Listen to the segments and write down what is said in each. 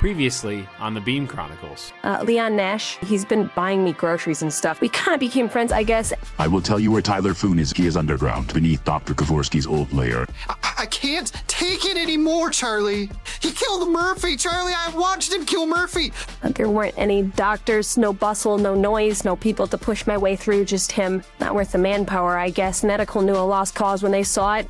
Previously on the Beam Chronicles. Leon Nash, he's been buying me groceries and stuff. We kind of became friends, I guess. I will tell you where Tyler Foon is. He is underground, beneath Dr. Kavorsky's old lair. I can't take it anymore, Charlie. He killed Murphy, Charlie. I watched him kill Murphy. There weren't any doctors, no bustle, no noise, no people to push my way through, just him. Not worth the manpower, I guess. Medical knew a lost cause when they saw it.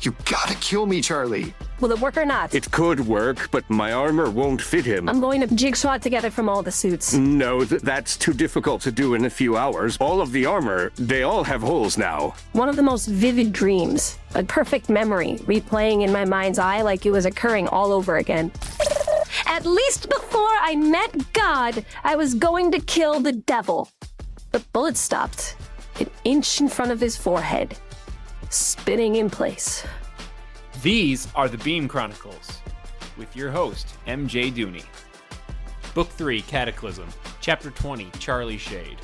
You gotta kill me, Charlie. Will it work or not? It could work, but my armor won't fit him. I'm going to jigsaw it together from all the suits. No, that's too difficult to do in a few hours. All of the armor, they all have holes now. One of the most vivid dreams. A perfect memory, replaying in my mind's eye like it was occurring all over again. At least before I met God, I was going to kill the devil. The bullet stopped, an inch in front of his forehead, spinning in place. These are the Beam Chronicles, with your host, MJ Dooney. Book 3, Cataclysm, Chapter 20, Charlie Shayde.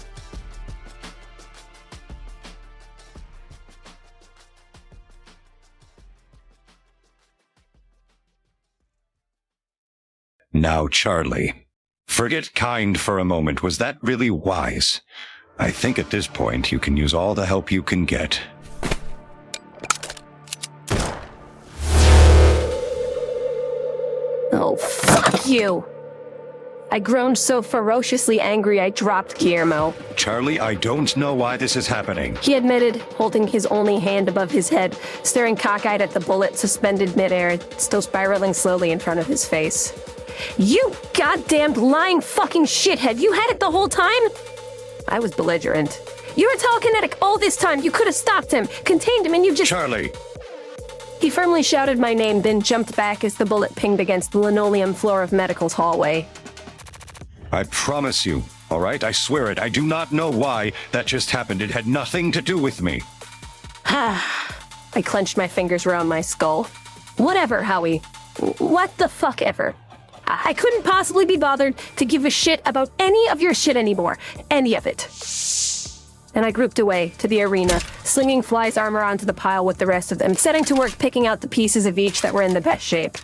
Now, Charlie, forget kind for a moment. Was that really wise? I think at this point you can use all the help you can get. Oh, fuck you! I groaned so ferociously angry I dropped Guillermo. Charlie, I don't know why this is happening. He admitted, holding his only hand above his head, staring cockeyed at the bullet suspended midair, still spiraling slowly in front of his face. You goddamned lying fucking shithead! You had it the whole time? I was belligerent. You were telekinetic all this time! You could have stopped him, contained him, and you just— Charlie! He firmly shouted my name, then jumped back as the bullet pinged against the linoleum floor of Medical's hallway. I promise you, all right? I swear it. I do not know why that just happened. It had nothing to do with me. I clenched my fingers around my skull. Whatever, Howie. What the fuck ever. I couldn't possibly be bothered to give a shit about any of your shit anymore. Any of it. And I grouped away to the arena, slinging Fly's armor onto the pile with the rest of them, setting to work picking out the pieces of each that were in the best shape.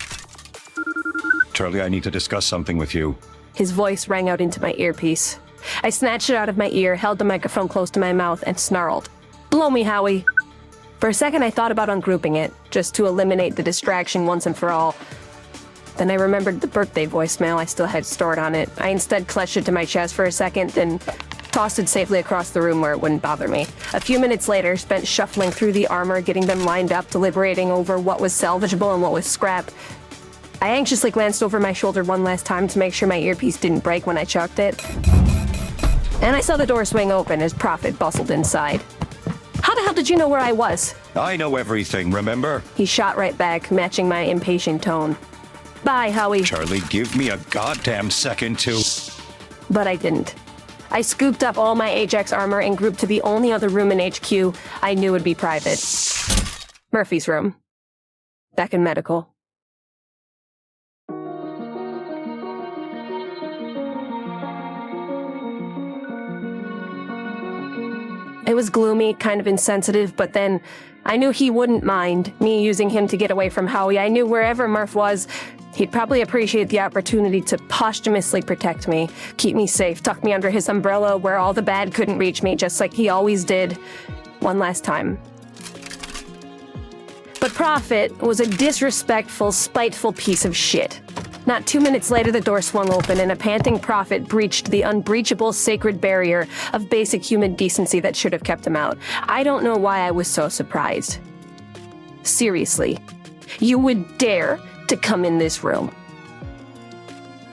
Charlie, I need to discuss something with you. His voice rang out into my earpiece. I snatched it out of my ear, held the microphone close to my mouth, and snarled. Blow me, Howie. For a second, I thought about ungrouping it, just to eliminate the distraction once and for all. Then I remembered the birthday voicemail I still had stored on it. I instead clutched it to my chest for a second, then tossed it safely across the room where it wouldn't bother me. A few minutes later, spent shuffling through the armor, getting them lined up, deliberating over what was salvageable and what was scrap. I anxiously glanced over my shoulder one last time to make sure my earpiece didn't break when I chucked it. And I saw the door swing open as Prophet bustled inside. How the hell did you know where I was? I know everything, remember? He shot right back, matching my impatient tone. Bye, Howie. Charlie, give me a goddamn second to— But I didn't. I scooped up all my Ajax armor and grouped to the only other room in HQ I knew would be private. Murphy's room. Back in Medical. It was gloomy, kind of insensitive, but then I knew he wouldn't mind me using him to get away from Howie. I knew wherever Murph was, he'd probably appreciate the opportunity to posthumously protect me, keep me safe, tuck me under his umbrella where all the bad couldn't reach me, just like he always did. One last time. But Prophet was a disrespectful, spiteful piece of shit. Not 2 minutes later, the door swung open, and a panting Prophet breached the unbreachable sacred barrier of basic human decency that should have kept him out. I don't know why I was so surprised. Seriously, you would dare to come in this room?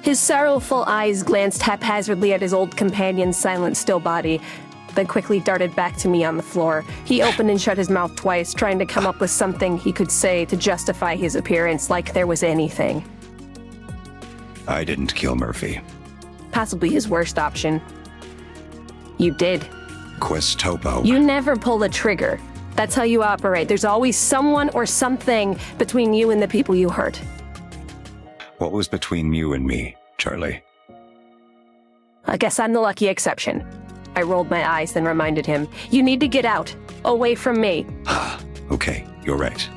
His sorrowful eyes glanced haphazardly at his old companion's silent, still body, then quickly darted back to me on the floor. He opened and shut his mouth twice, trying to come up with something he could say to justify his appearance, like there was anything. I didn't kill Murphy. Possibly his worst option. You did. Quest Topo. You never pull a trigger. That's how you operate. There's always someone or something between you and the people you hurt. What was between you and me, Charlie? I guess I'm the lucky exception. I rolled my eyes, then reminded him. You need to get out. Away from me. Okay, you're right.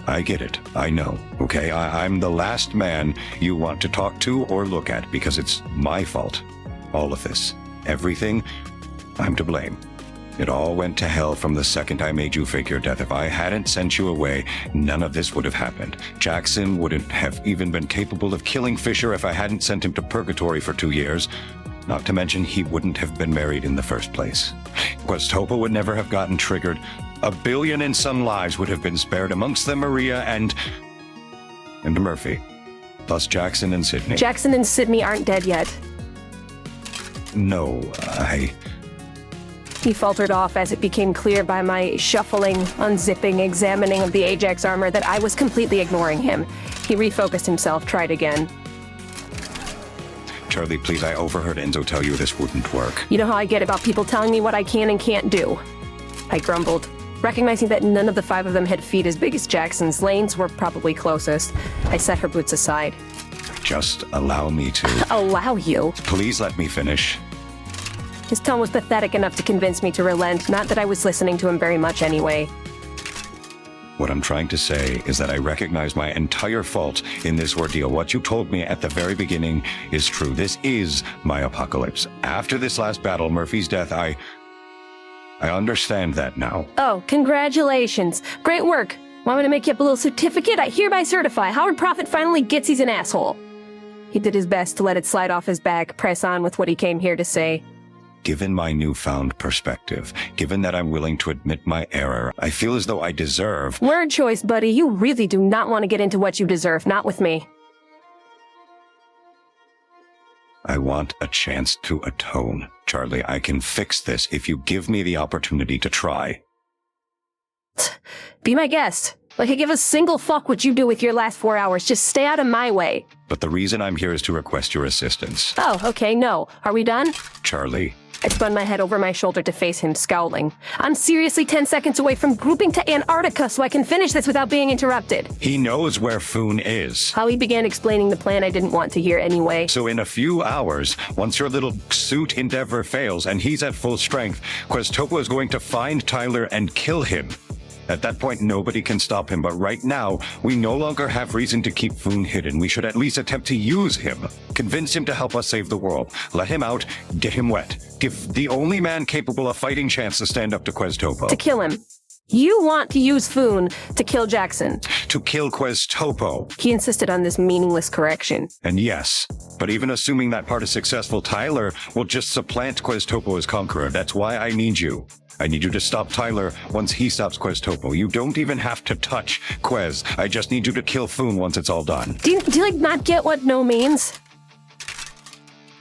I get it. I know, okay? I'm the last man you want to talk to or look at because it's my fault. All of this. Everything, I'm to blame. It all went to hell from the second I made you fake your death. If I hadn't sent you away, none of this would have happened. Jackson wouldn't have even been capable of killing Fisher if I hadn't sent him to purgatory for 2 years. Not to mention, he wouldn't have been married in the first place. Questopa would never have gotten triggered. 1 billion and some lives would have been spared, amongst them Maria and Murphy. Plus Jackson and Sydney. Jackson and Sydney aren't dead yet. No, He faltered off as it became clear by my shuffling, unzipping, examining of the Ajax armor that I was completely ignoring him. He refocused himself, tried again. Charlie, please, I overheard Enzo tell you this wouldn't work. You know how I get about people telling me what I can and can't do. I grumbled. Recognizing that none of the 5 of them had feet as big as Jackson's, Lane's were probably closest. I set her boots aside. Just allow me to. Allow you? Please let me finish. His tone was pathetic enough to convince me to relent, not that I was listening to him very much anyway. What I'm trying to say is that I recognize my entire fault in this ordeal. What you told me at the very beginning is true. This is my apocalypse. After this last battle, Murphy's death, I understand that now. Oh, congratulations. Great work. Want me to make you up a little certificate? I hereby certify Howard Prophet finally gets he's an asshole. He did his best to let it slide off his back, press on with what he came here to say. Given my newfound perspective, given that I'm willing to admit my error, I feel as though I deserve... Word choice, buddy. You really do not want to get into what you deserve, not with me. I want a chance to atone. Charlie, I can fix this if you give me the opportunity to try. Be my guest. Like I give a single fuck what you do with your last 4 hours. Just stay out of my way. But the reason I'm here is to request your assistance. Oh, okay, no. Are we done? Charlie. I spun my head over my shoulder to face him, scowling. I'm seriously 10 seconds away from grouping to Antarctica so I can finish this without being interrupted. He knows where Foon is. Howie began explaining the plan I didn't want to hear anyway. So in a few hours, once your little suit endeavor fails and he's at full strength, Questopa is going to find Tyler and kill him. At that point, nobody can stop him, but right now, we no longer have reason to keep Foon hidden. We should at least attempt to use him. Convince him to help us save the world. Let him out, get him wet. Give the only man capable of fighting chance to stand up to Questopa. To kill him. You want to use Foon to kill Jackson. To kill Questopa. He insisted on this meaningless correction. And yes, but even assuming that part is successful, Tyler will just supplant Questopa as conqueror. That's why I need you. I need you to stop Tyler once he stops Questopa. You don't even have to touch Quez. I just need you to kill Foon once it's all done. Do you like not get what no means?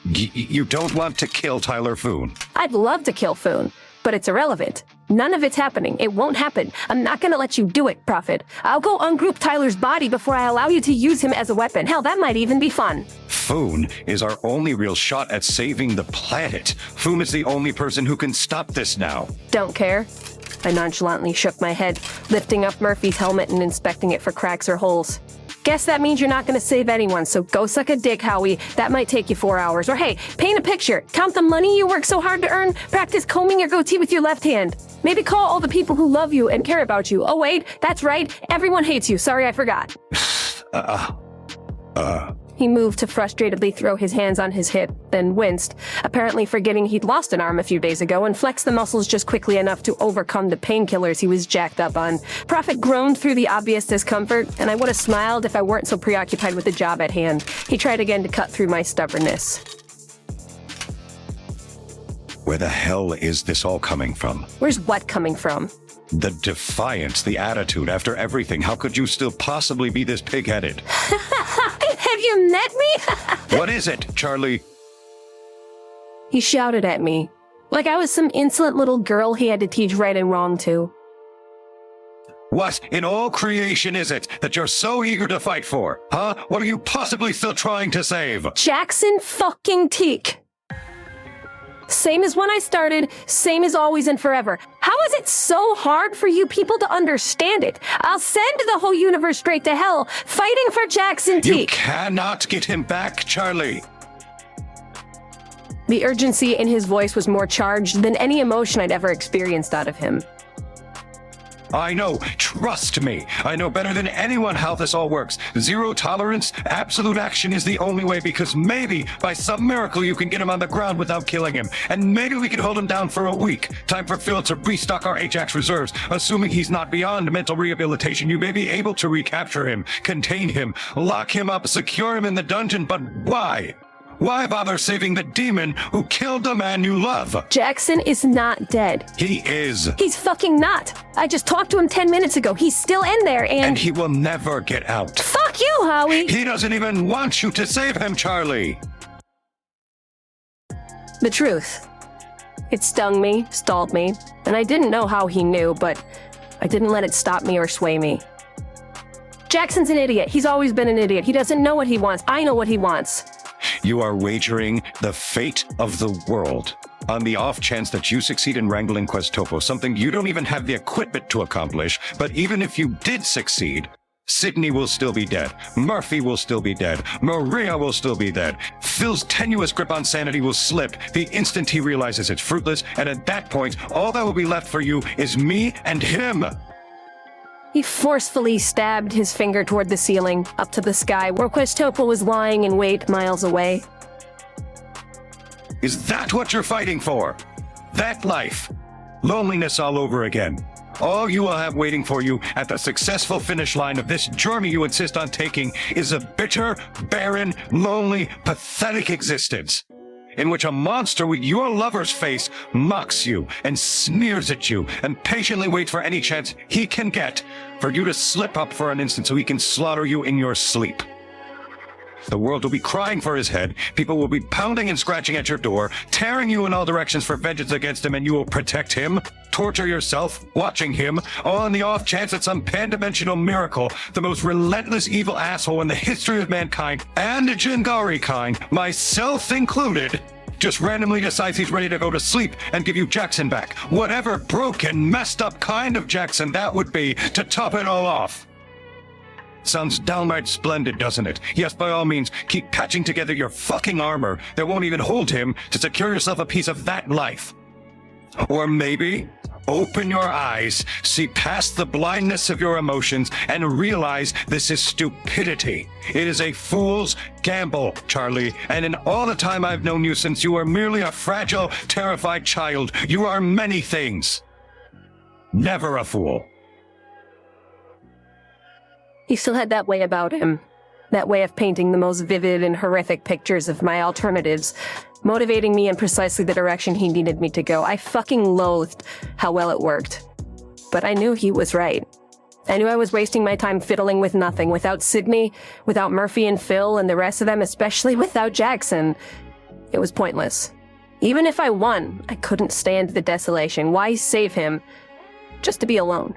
You don't want to kill Tyler Foon. I'd love to kill Foon, but it's irrelevant. None of it's happening. It won't happen. I'm not gonna let you do it, Prophet. I'll go ungroup Tyler's body before I allow you to use him as a weapon. Hell, that might even be fun. Foon is our only real shot at saving the planet. Foon is the only person who can stop this now. Don't care. I nonchalantly shook my head, lifting up Murphy's helmet and inspecting it for cracks or holes. Guess that means you're not going to save anyone, so go suck a dick, Howie. That might take you 4 hours. Or hey, paint a picture. Count the money you work so hard to earn. Practice combing your goatee with your left hand. Maybe call all the people who love you and care about you. Oh wait, that's right. Everyone hates you. Sorry, I forgot. He moved to frustratedly throw his hands on his hip, then winced, apparently forgetting he'd lost an arm a few days ago, and flexed the muscles just quickly enough to overcome the painkillers he was jacked up on. Prophet groaned through the obvious discomfort, and I would have smiled if I weren't so preoccupied with the job at hand. He tried again to cut through my stubbornness. Where the hell is this all coming from? Where's what coming from? The defiance, the attitude, after everything. How could you still possibly be this pig-headed? Have you met me? What is it, Charlie? He shouted at me, like I was some insolent little girl he had to teach right and wrong to. What in all creation is it that you're so eager to fight for? Huh? What are you possibly still trying to save? Jackson fucking Teak. Same as when I started, same as always and forever. How is it so hard for you people to understand it? I'll send the whole universe straight to hell, fighting for Jackson Teak. You cannot get him back, Charlie. The urgency in his voice was more charged than any emotion I'd ever experienced out of him. I know. Trust me. I know better than anyone how this all works. Zero tolerance, absolute action is the only way, because maybe by some miracle you can get him on the ground without killing him. And maybe we can hold him down for a week. Time for Phil to restock our Ajax reserves. Assuming he's not beyond mental rehabilitation, you may be able to recapture him, contain him, lock him up, secure him in the dungeon. But why? Why bother saving the demon who killed the man you love? Jackson is not dead. He is. He's fucking not. I just talked to him 10 minutes ago. He's still in there And he will never get out. Fuck you, Howie! He doesn't even want you to save him, Charlie. The truth. It stung me, stalled me, and I didn't know how he knew, but I didn't let it stop me or sway me. Jackson's an idiot. He's always been an idiot. He doesn't know what he wants. I know what he wants. You are wagering the fate of the world on the off chance that you succeed in wrangling Questopo, something you don't even have the equipment to accomplish. But even if you did succeed, Sydney will still be dead. Murphy will still be dead. Maria will still be dead. Phil's tenuous grip on sanity will slip the instant he realizes it's fruitless, and at that point, all that will be left for you is me and him. He forcefully stabbed his finger toward the ceiling, up to the sky, where Questopo was lying in wait miles away. Is that what you're fighting for? That life? Loneliness all over again. All you will have waiting for you at the successful finish line of this journey you insist on taking is a bitter, barren, lonely, pathetic existence, in which a monster with your lover's face mocks you and sneers at you and patiently waits for any chance he can get for you to slip up for an instant so he can slaughter you in your sleep. The world will be crying for his head, people will be pounding and scratching at your door, tearing you in all directions for vengeance against him, and you will protect him, torture yourself, watching him, all in the off chance that some pan-dimensional miracle, the most relentless evil asshole in the history of mankind, and the Jingari kind, myself included, just randomly decides he's ready to go to sleep and give you Jackson back. Whatever broken, messed up kind of Jackson that would be to top it all off. Sounds downright splendid, doesn't it? Yes, by all means, keep patching together your fucking armor that won't even hold him to secure yourself a piece of that life. Or maybe, open your eyes, see past the blindness of your emotions, and realize this is stupidity. It is a fool's gamble, Charlie, and in all the time I've known you since you were merely a fragile, terrified child, you are many things. Never a fool. He still had that way about him. That way of painting the most vivid and horrific pictures of my alternatives, motivating me in precisely the direction he needed me to go. I fucking loathed how well it worked. But I knew he was right. I knew I was wasting my time fiddling with nothing, without Sydney, without Murphy and Phil and the rest of them, especially without Jackson. It was pointless. Even if I won, I couldn't stand the desolation. Why save him just to be alone?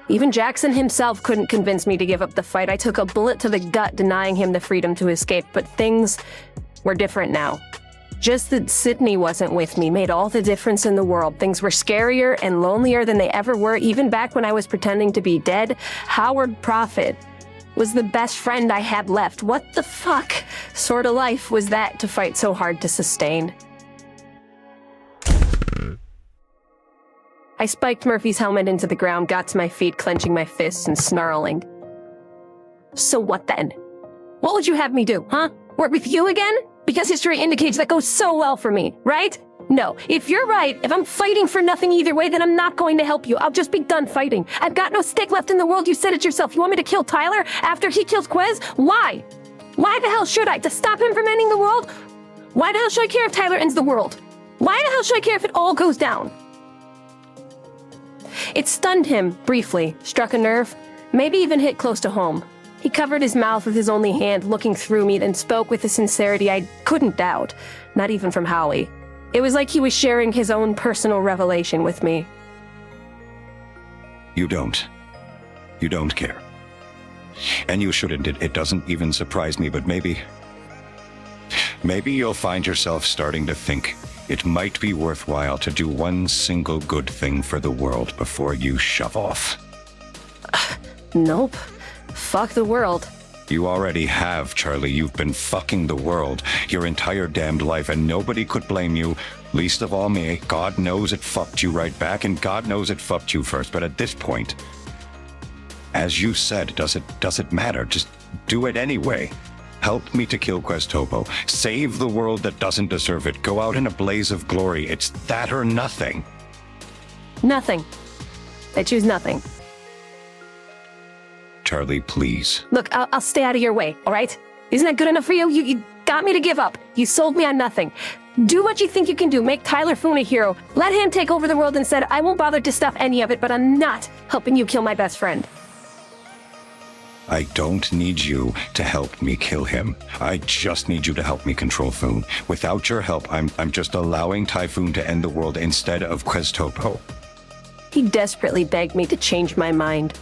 Even Jackson himself couldn't convince me to give up the fight. I took a bullet to the gut, denying him the freedom to escape, but things were different now. Just that Sydney wasn't with me made all the difference in the world. Things were scarier and lonelier than they ever were, even back when I was pretending to be dead. Howard Prophet was the best friend I had left. What the fuck sort of life was that to fight so hard to sustain? I spiked Murphy's helmet into the ground, got to my feet, clenching my fists and snarling. So what then? What would you have me do, huh? Work with you again? Because history indicates that goes so well for me, right? No, if you're right, if I'm fighting for nothing either way, then I'm not going to help you. I'll just be done fighting. I've got no stake left in the world. You said it yourself. You want me to kill Tyler after he kills Quez? Why? Why the hell should I? To stop him from ending the world? Why the hell should I care if Tyler ends the world? Why the hell should I care if it all goes down? It stunned him, briefly, struck a nerve, maybe even hit close to home. He covered his mouth with his only hand, looking through me, then spoke with a sincerity I couldn't doubt, not even from Howie. It was like he was sharing his own personal revelation with me. You don't care. And you shouldn't. It doesn't even surprise me, but maybe you'll find yourself starting to think it might be worthwhile to do one single good thing for the world before you shove off. Nope. Fuck the world. You already have, Charlie. You've been fucking the world your entire damned life, and nobody could blame you, least of all me. God knows it fucked you right back, and God knows it fucked you first. But at this point, as you said, does it matter? Just do it anyway. Help me to kill Questopo. Save the world that doesn't deserve it. Go out in a blaze of glory. It's that or nothing. Nothing. I choose nothing. Charlie, please. Look, I'll stay out of your way, all right? Isn't that good enough for you? You got me to give up. You sold me on nothing. Do what you think you can do. Make Tyler Foon a hero. Let him take over the world instead. I won't bother to stuff any of it, but I'm not helping you kill my best friend. I don't need you to help me kill him. I just need you to help me control Foon. Without your help, I'm just allowing Typhoon to end the world instead of Questopo. He desperately begged me to change my mind.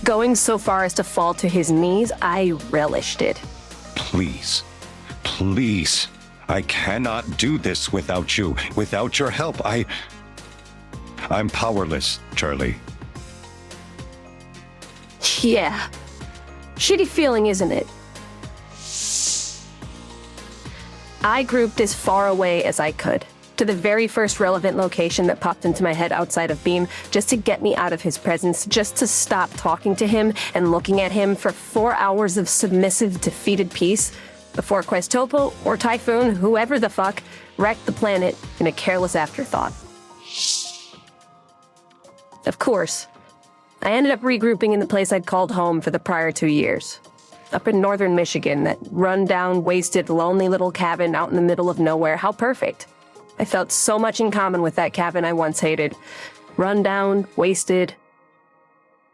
Going so far as to fall to his knees, I relished it. Please. Please. I cannot do this without you. Without your help, I'm powerless, Charlie. Yeah. Shitty feeling, isn't it? I grouped as far away as I could, to the very first relevant location that popped into my head outside of Beam, just to get me out of his presence, just to stop talking to him and looking at him for 4 hours of submissive, defeated peace, before Questopo or Typhoon, whoever the fuck, wrecked the planet in a careless afterthought. Of course, I ended up regrouping in the place I'd called home for the prior 2 years. Up in northern Michigan, that run-down, wasted, lonely little cabin out in the middle of nowhere. How perfect. I felt so much in common with that cabin I once hated. Run-down, wasted,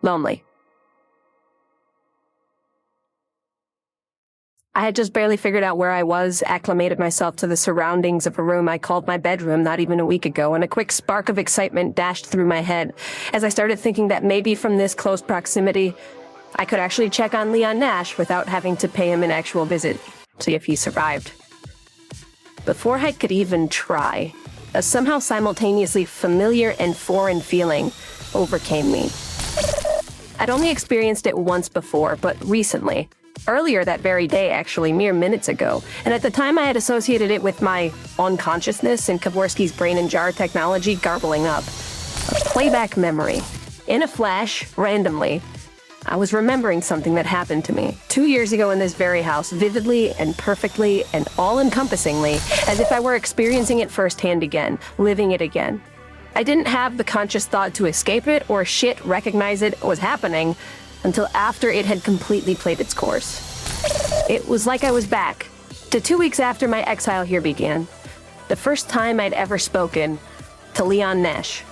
lonely. I had just barely figured out where I was, acclimated myself to the surroundings of a room I called my bedroom not even a week ago, and a quick spark of excitement dashed through my head as I started thinking that maybe from this close proximity, I could actually check on Leon Nash without having to pay him an actual visit, see if he survived. Before I could even try, a somehow simultaneously familiar and foreign feeling overcame me. I'd only experienced it once before, but recently. Earlier that very day, actually, mere minutes ago. And at the time I had associated it with my unconsciousness and Kevorski's brain and jar technology garbling up. A playback memory. In a flash, randomly, I was remembering something that happened to me 2 years ago in this very house, vividly and perfectly and all-encompassingly, as if I were experiencing it firsthand again, living it again. I didn't have the conscious thought to escape it or recognize it was happening until after it had completely played its course. It was like I was back, to 2 weeks after my exile here began. The first time I'd ever spoken to Leon Nash.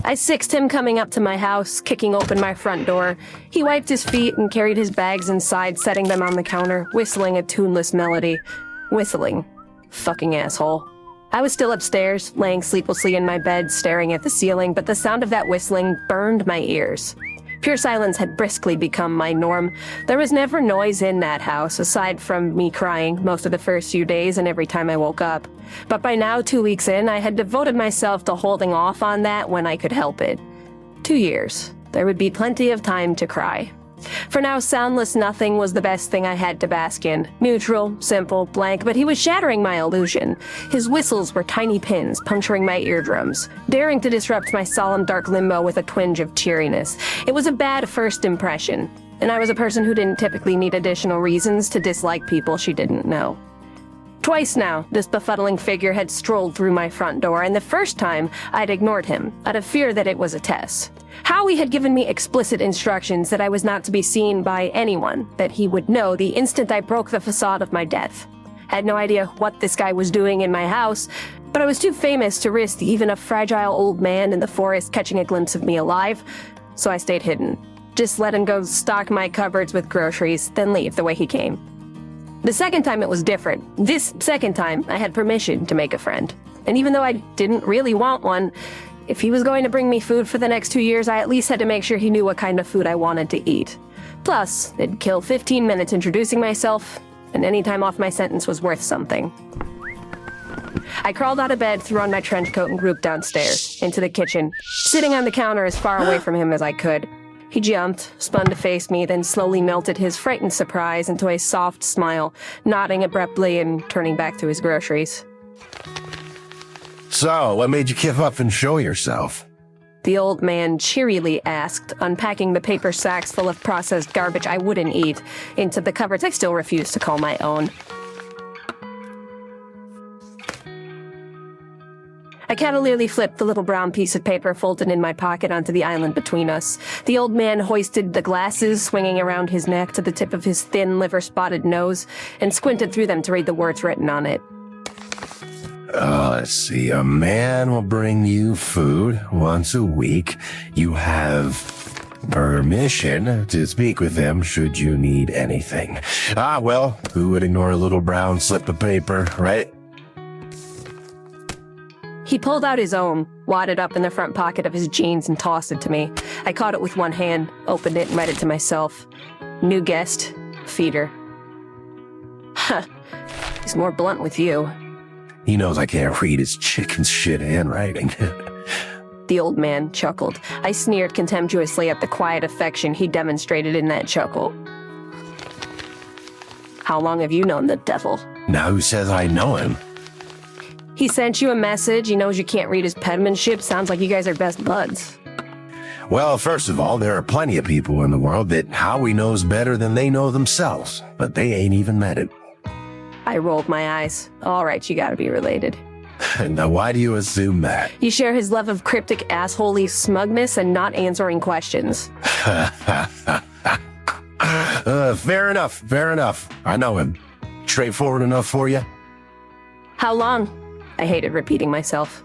I sixed him coming up to my house, kicking open my front door. He wiped his feet and carried his bags inside, setting them on the counter, whistling a tuneless melody. Whistling. Fucking asshole. I was still upstairs, laying sleeplessly in my bed, staring at the ceiling, but the sound of that whistling burned my ears. Pure silence had briskly become my norm. There was never noise in that house, aside from me crying most of the first few days and every time I woke up. But by now, 2 weeks in, I had devoted myself to holding off on that when I could help it. 2 years. There would be plenty of time to cry. For now, soundless nothing was the best thing I had to bask in. Neutral, simple, blank, but he was shattering my illusion. His whistles were tiny pins, puncturing my eardrums, daring to disrupt my solemn dark limbo with a twinge of cheeriness. It was a bad first impression, and I was a person who didn't typically need additional reasons to dislike people she didn't know. Twice now, this befuddling figure had strolled through my front door, and the first time, I'd ignored him, out of fear that it was a test. Howie had given me explicit instructions that I was not to be seen by anyone, that he would know the instant I broke the facade of my death. Had no idea what this guy was doing in my house, but I was too famous to risk even a fragile old man in the forest catching a glimpse of me alive, so I stayed hidden. Just let him go stock my cupboards with groceries, then leave the way he came. The second time it was different. This second time, I had permission to make a friend. And even though I didn't really want one, If he was going to bring me food for the next 2 years, I at least had to make sure he knew what kind of food I wanted to eat. Plus, it'd kill 15 minutes introducing myself, and any time off my sentence was worth something. I crawled out of bed, threw on my trench coat, and grouped downstairs, into the kitchen, sitting on the counter as far away from him as I could. He jumped, spun to face me, then slowly melted his frightened surprise into a soft smile, nodding abruptly and turning back to his groceries. So, what made you give up and show yourself? The old man cheerily asked, unpacking the paper sacks full of processed garbage I wouldn't eat into the cupboards I still refuse to call my own. I cavalierly flipped the little brown piece of paper folded in my pocket onto the island between us. The old man hoisted the glasses swinging around his neck to the tip of his thin, liver-spotted nose and squinted through them to read the words written on it. Let's see. A man will bring you food once a week. You have permission to speak with him should you need anything. Well, who would ignore a little brown slip of paper, right? He pulled out his own, wadded up in the front pocket of his jeans, and tossed it to me. I caught it with one hand, opened it, and read it to myself. New guest, feeder. Huh. He's more blunt with you. He knows I can't read his chicken shit handwriting. The old man chuckled. I sneered contemptuously at the quiet affection he demonstrated in that chuckle. How long have you known the devil? Now who says I know him? He sent you a message. He knows you can't read his penmanship. Sounds like you guys are best buds. Well, first of all, there are plenty of people in the world that Howie knows better than they know themselves, but they ain't even met him. I rolled my eyes. All right, you gotta be related. Now, why do you assume that? You share his love of cryptic assholey smugness and not answering questions. Fair enough. I know him. Straightforward enough for you? How long? I hated repeating myself.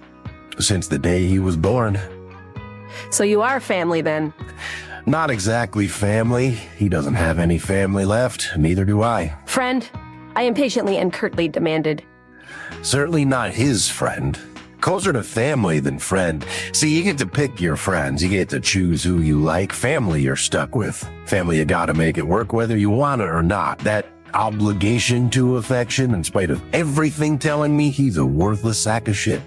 Since the day he was born. So you are family then? Not exactly family. He doesn't have any family left, neither do I. Friend? I impatiently and curtly demanded. Certainly not his friend. Closer to family than friend. See, you get to pick your friends. You get to choose who you like. Family you're stuck with. Family you gotta make it work whether you want it or not. That obligation to affection in spite of everything telling me he's a worthless sack of shit.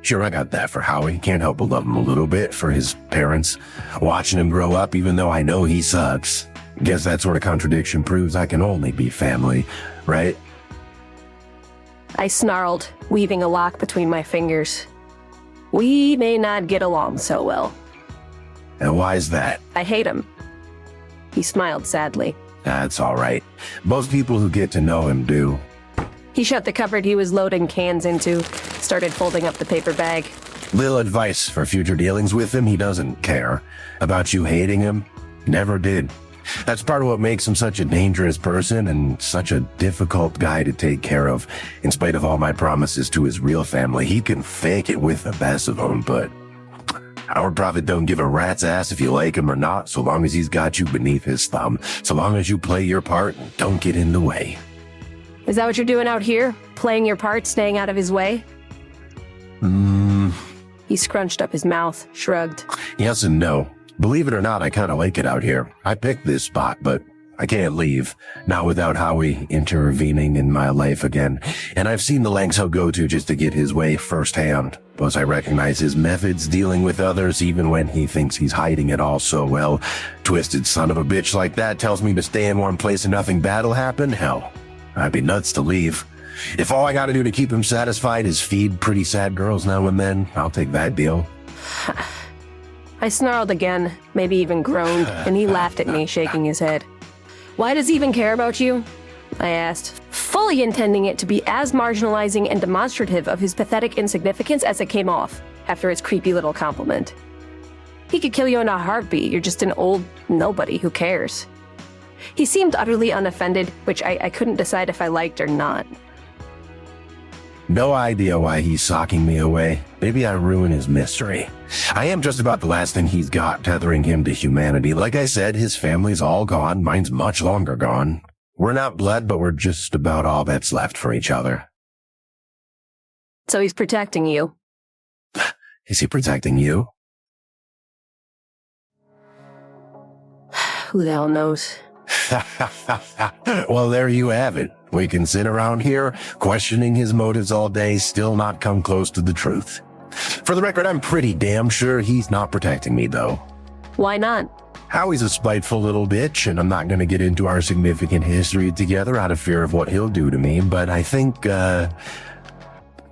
Sure, I got that for Howie. Can't help but love him a little bit for his parents. Watching him grow up even though I know he sucks. Guess that sort of contradiction proves I can only be family, right? I snarled, weaving a lock between my fingers. We may not get along so well. And why's that? I hate him. He smiled sadly. That's all right. Most people who get to know him do. He shut the cupboard he was loading cans into, started folding up the paper bag. Little advice for future dealings with him, he doesn't care. About you hating him, never did. That's part of what makes him such a dangerous person and such a difficult guy to take care of. In spite of all my promises to his real family, he can fake it with the best of them, but our prophet don't give a rat's ass if you like him or not, so long as he's got you beneath his thumb. So long as you play your part and don't get in the way. Is that what you're doing out here? Playing your part, staying out of his way? He scrunched up his mouth, shrugged. Yes and no. Believe it or not, I kind of like it out here. I picked this spot, but I can't leave. Not without Howie intervening in my life again. And I've seen the lengths he'll go to just to get his way firsthand. Plus, I recognize his methods dealing with others, even when he thinks he's hiding it all so well. Twisted son of a bitch like that tells me to stay in one place and nothing bad'll happen? Hell, I'd be nuts to leave. If all I gotta do to keep him satisfied is feed pretty sad girls now and then, I'll take that deal. I snarled again, maybe even groaned, and he laughed at me, shaking his head. Why does he even care about you? I asked, fully intending it to be as marginalizing and demonstrative of his pathetic insignificance as it came off, after his creepy little compliment. He could kill you in a heartbeat. You're just an old nobody who cares. He seemed utterly unoffended, which I couldn't decide if I liked or not. No idea why he's socking me away. Maybe I ruin his mystery. I am just about the last thing he's got tethering him to humanity. Like I said, his family's all gone. Mine's much longer gone. We're not blood, but we're just about all that's left for each other. So he's protecting you. Is he protecting you? Who the hell knows? Well, there you have it. We can sit around here questioning his motives all day, still not come close to the truth. For the record, I'm pretty damn sure he's not protecting me, though. Why not? Howie's a spiteful little bitch, and I'm not going to get into our significant history together out of fear of what he'll do to me, but I think, well,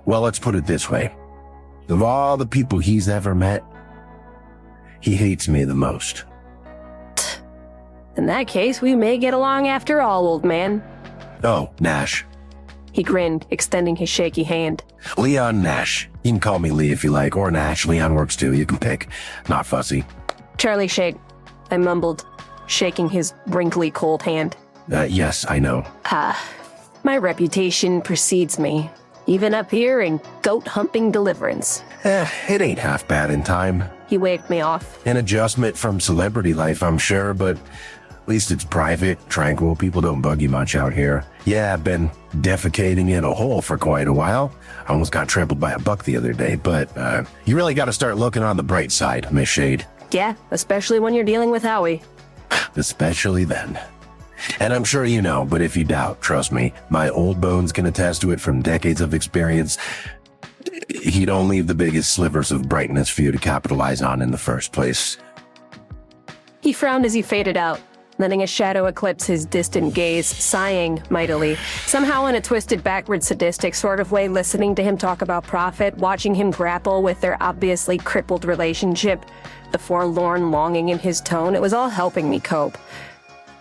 let's put it this way. Of all the people he's ever met, he hates me the most. In that case, we may get along after all, old man. Oh, Nash. He grinned, extending his shaky hand. Leon Nash. You can call me Lee if you like, or Nash. Leon works too. You can pick. Not fussy. Charlie Shayde, I mumbled, shaking his wrinkly cold hand. Yes, I know. My reputation precedes me, even up here in goat-humping Deliverance. It ain't half bad in time. He waved me off. An adjustment from celebrity life, I'm sure, but at least it's private, tranquil. People don't bug you much out here. Yeah, I've been defecating in a hole for quite a while. I almost got trampled by a buck the other day, but you really got to start looking on the bright side, Miss Shayde. Yeah, especially when you're dealing with Howie. Especially then. And I'm sure you know, but if you doubt, trust me, my old bones can attest to it from decades of experience. He don't leave the biggest slivers of brightness for you to capitalize on in the first place. He frowned as he faded out, letting a shadow eclipse his distant gaze, sighing mightily, somehow in a twisted, backward, sadistic sort of way, listening to him talk about profit, watching him grapple with their obviously crippled relationship, the forlorn longing in his tone. It was all helping me cope.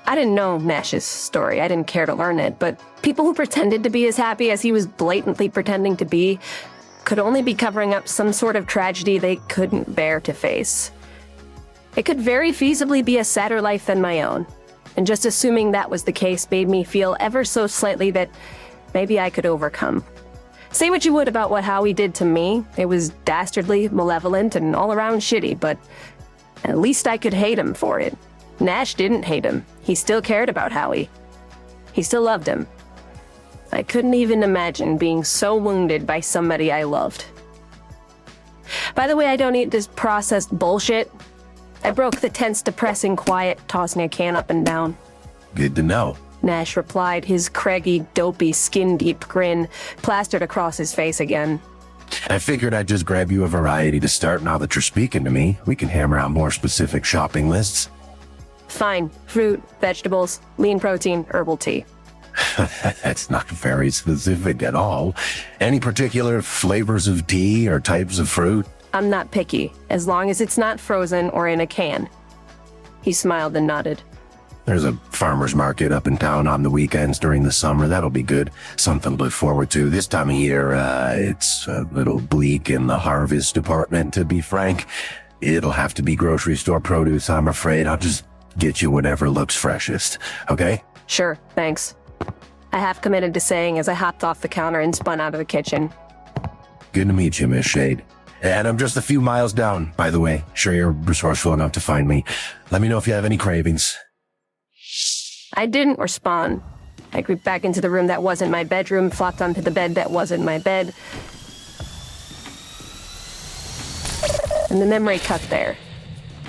I didn't know Nash's story. I didn't care to learn it, but people who pretended to be as happy as he was blatantly pretending to be could only be covering up some sort of tragedy they couldn't bear to face. It could very feasibly be a sadder life than my own, and just assuming that was the case made me feel ever so slightly that maybe I could overcome. Say what you would about what Howie did to me, it was dastardly, malevolent, and all around shitty, but at least I could hate him for it. Nash didn't hate him. He still cared about Howie. He still loved him. I couldn't even imagine being so wounded by somebody I loved. By the way, I don't eat this processed bullshit. I broke the tense, depressing quiet, tossing a can up and down. Good to know. Nash replied, his craggy, dopey, skin-deep grin plastered across his face again. I figured I'd just grab you a variety to start now that you're speaking to me. We can hammer out more specific shopping lists. Fine. Fruit, vegetables, lean protein, herbal tea. That's not very specific at all. Any particular flavors of tea or types of fruit? I'm not picky, as long as it's not frozen or in a can. He smiled and nodded. There's a farmer's market up in town on the weekends during the summer. That'll be good. Something to look forward to. This time of year, it's a little bleak in the harvest department, to be frank. It'll have to be grocery store produce, I'm afraid. I'll just get you whatever looks freshest, okay? Sure, thanks. I half committed to saying as I hopped off the counter and spun out of the kitchen. Good to meet you, Miss Shayde. And I'm just a few miles down, by the way. Sure you're resourceful enough to find me. Let me know if you have any cravings. I didn't respond. I creeped back into the room that wasn't my bedroom, flopped onto the bed that wasn't my bed. And the memory cut there.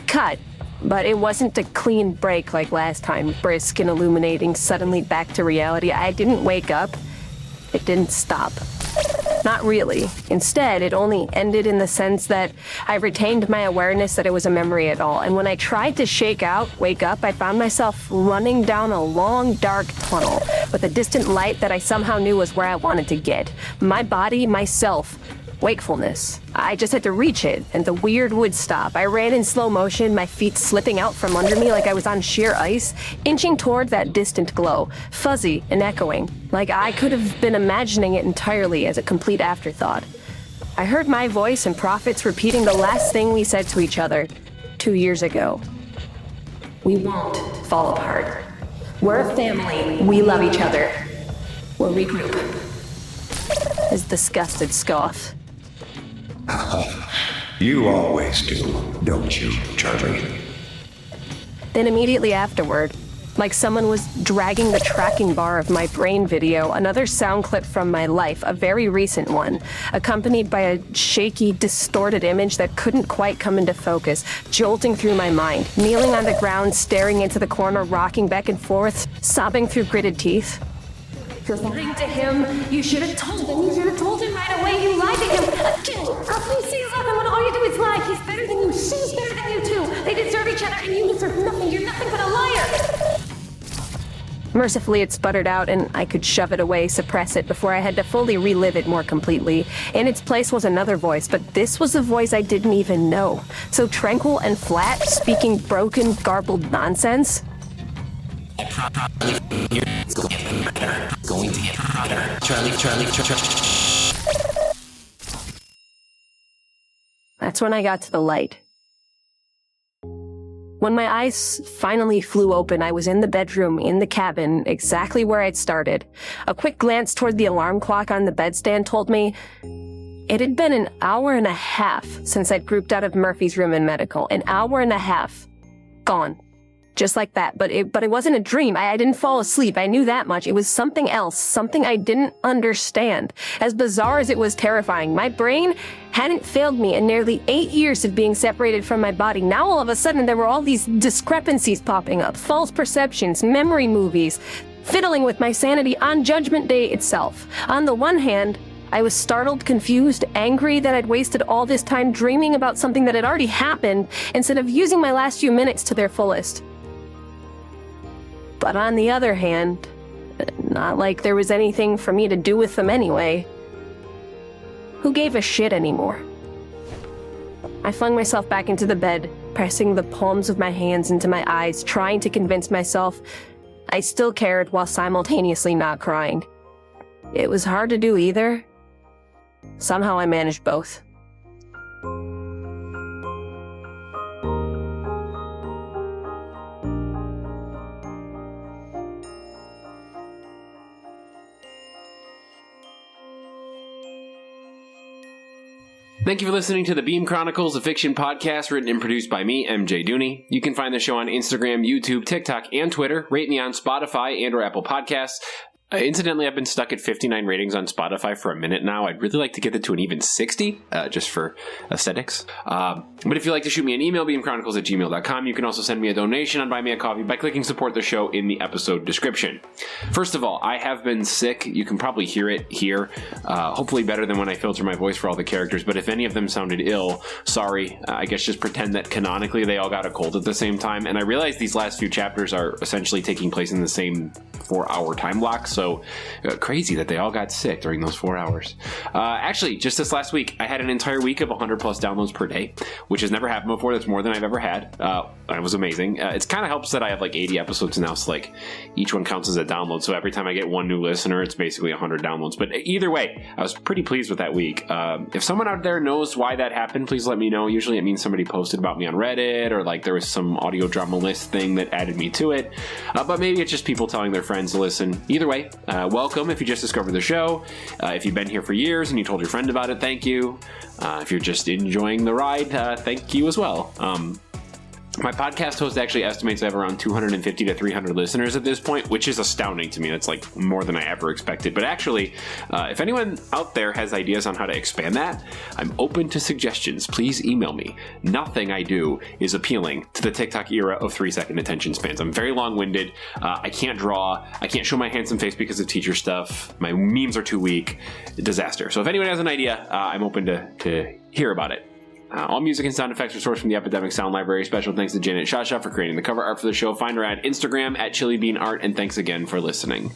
Cut. But it wasn't a clean break like last time, brisk and illuminating, suddenly back to reality. I didn't wake up. It didn't stop. Not really. Instead, it only ended in the sense that I retained my awareness that it was a memory at all. And when I tried to wake up, I found myself running down a long, dark tunnel with a distant light that I somehow knew was where I wanted to get. My body, myself. Wakefulness. I just had to reach it, and the weird would stop. I ran in slow motion, my feet slipping out from under me like I was on sheer ice, inching toward that distant glow, fuzzy and echoing, like I could have been imagining it entirely as a complete afterthought. I heard my voice and Prophet's repeating the last thing we said to each other 2 years ago. We won't fall apart. We're a family. We love each other. We'll regroup. His disgusted scoff. You always do, don't you, Charlie? Then immediately afterward, like someone was dragging the tracking bar of my brain video, another sound clip from my life, a very recent one, accompanied by a shaky, distorted image that couldn't quite come into focus, jolting through my mind, kneeling on the ground, staring into the corner, rocking back and forth, sobbing through gritted teeth. You're lying to him. You should have told him. You should have told him right away. You lied to him. Please say something when all you do is lie. He's better than you. She's better than you too. They deserve each other and you deserve nothing. You're nothing but a liar. Mercifully, it sputtered out, and I could shove it away, suppress it, before I had to fully relive it more completely. In its place was another voice, but this was a voice I didn't even know. So tranquil and flat, speaking broken, garbled nonsense. Going to get better. Charlie. That's when I got to the light. When my eyes finally flew open, I was in the bedroom, in the cabin, exactly where I'd started. A quick glance toward the alarm clock on the bedstand told me it had been an hour and a half since I'd grouped out of Murphy's room in medical. An hour and a half. Gone. Just like that. But it wasn't a dream. I didn't fall asleep. I knew that much. It was something else. Something I didn't understand. As bizarre as it was terrifying, my brain hadn't failed me in nearly 8 years of being separated from my body. Now all of a sudden there were all these discrepancies popping up. False perceptions, memory movies, fiddling with my sanity on Judgment Day itself. On the one hand, I was startled, confused, angry that I'd wasted all this time dreaming about something that had already happened instead of using my last few minutes to their fullest. But on the other hand, not like there was anything for me to do with them anyway. Who gave a shit anymore? I flung myself back into the bed, pressing the palms of my hands into my eyes, trying to convince myself I still cared while simultaneously not crying. It was hard to do either. Somehow I managed both. Thank you for listening to the Beam Chronicles, a fiction podcast written and produced by me, MJ Dooney. You can find the show on Instagram, YouTube, TikTok, and Twitter. Rate me on Spotify and or Apple Podcasts. Incidentally, I've been stuck at 59 ratings on Spotify for a minute now. I'd really like to get it to an even 60, just for aesthetics. But if you'd like to shoot me an email, beamchronicles@gmail.com. You can also send me a donation on Buy Me a Coffee by clicking support the show in the episode description. First of all, I have been sick. You can probably hear it here. Hopefully better than when I filter my voice for all the characters. But if any of them sounded ill, sorry. I guess just pretend that canonically they all got a cold at the same time. And I realize these last few chapters are essentially taking place in the same 4-hour time block. So crazy that they all got sick during those 4 hours. Actually, just this last week, I had an entire week of 100 plus downloads per day, which has never happened before. That's more than I've ever had. It was amazing. It kind of helps that I have like 80 episodes now, so like each one counts as a download. So every time I get one new listener, it's basically 100 downloads. But either way, I was pretty pleased with that week. If someone out there knows why that happened, please let me know. Usually it means somebody posted about me on Reddit, or like there was some audio drama list thing that added me to it. But maybe it's just people telling their friends to listen. Either way, welcome if you just discovered the show. If you've been here for years and you told your friend about it, thank you. If you're just enjoying the ride, thank you as well. My podcast host actually estimates I have around 250 to 300 listeners at this point, which is astounding to me. That's like more than I ever expected. But actually, if anyone out there has ideas on how to expand that, I'm open to suggestions. Please email me. Nothing I do is appealing to the TikTok era of 3-second attention spans. I'm very long-winded. I can't draw. I can't show my handsome face because of teacher stuff. My memes are too weak. Disaster. So if anyone has an idea, I'm open to hear about it. All music and sound effects are sourced from the Epidemic Sound Library. Special thanks to Janet Shasha for creating the cover art for the show. Find her at Instagram at ChiliBeanArt, and thanks again for listening.